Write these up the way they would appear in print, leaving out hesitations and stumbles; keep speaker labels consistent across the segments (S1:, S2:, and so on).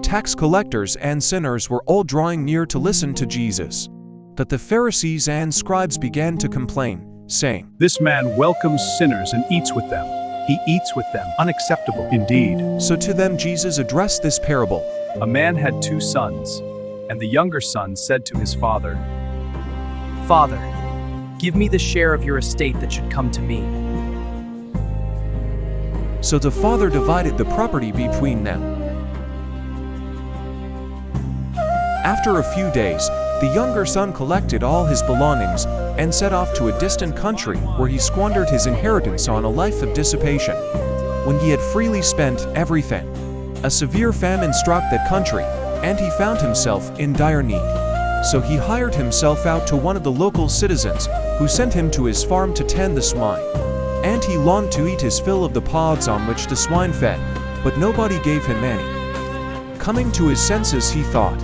S1: tax collectors and sinners were all drawing near to listen to Jesus. But the Pharisees and scribes began to complain, saying,
S2: "This man welcomes sinners and eats with them. He eats with them. Unacceptable indeed."
S1: So to them Jesus addressed this parable.
S2: A man had 2 sons, and the younger son said to his father,
S3: "Father, give me the share of your estate that should come to me."
S1: So the father divided the property between them. After a few days, the younger son collected all his belongings and set off to a distant country where he squandered his inheritance on a life of dissipation. When he had freely spent everything, a severe famine struck that country, and he found himself in dire need. So he hired himself out to one of the local citizens, who sent him to his farm to tend the swine. And he longed to eat his fill of the pods on which the swine fed, but nobody gave him any. Coming to his senses, he thought,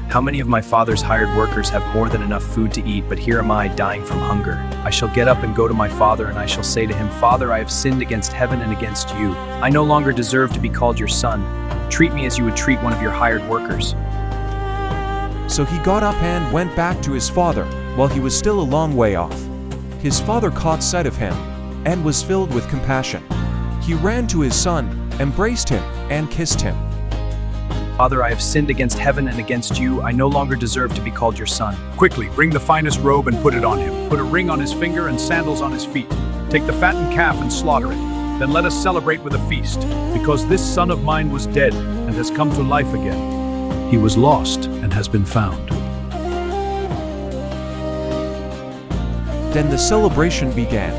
S3: How many of my father's hired workers have more than enough food to eat, but here am I dying from hunger? I shall get up and go to my father, and I shall say to him, Father, I have sinned against heaven and against you. I no longer deserve to be called your son. Treat me as you would treat one of your hired workers.
S1: So he got up and went back to his father, while he was still a long way off. His father caught sight of him, and was filled with compassion. He ran to his son, embraced him, and kissed him.
S3: Father, I have sinned against heaven and against you. I no longer deserve to be called your son.
S2: "Quickly, bring the finest robe and put it on him. Put a ring on his finger and sandals on his feet. Take the fattened calf and slaughter it. Then let us celebrate with a feast, because this son of mine was dead and has come to life again. He was lost and has been found."
S1: Then the celebration began.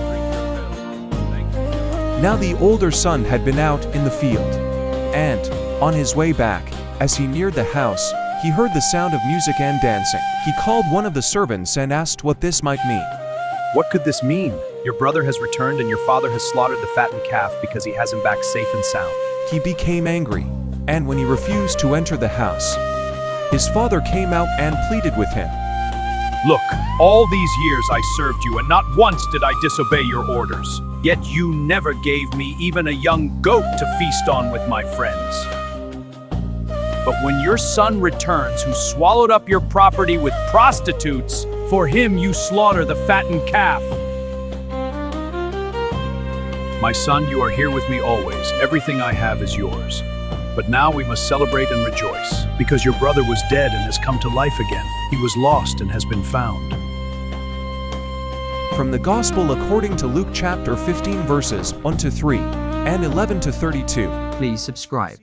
S1: Now the older son had been out in the field, and, on his way back, as he neared the house, he heard the sound of music and dancing. He called one of the servants and asked what this might mean.
S3: What could this mean? Your brother has returned and your father has slaughtered the fattened calf because he has him back safe and sound.
S1: He became angry, and when he refused to enter the house, his father came out and pleaded with him.
S2: "Look, all these years I served you, and not once did I disobey your orders. Yet you never gave me even a young goat to feast on with my friends. But when your son returns, who swallowed up your property with prostitutes, for him you slaughter the fattened calf." "My son, you are here with me always. Everything I have is yours. But now we must celebrate and rejoice, because your brother was dead and has come to life again. He was lost and has been found."
S1: From the Gospel according to Luke chapter 15 verses 1 to 3 and 11 to 32.
S4: Please subscribe.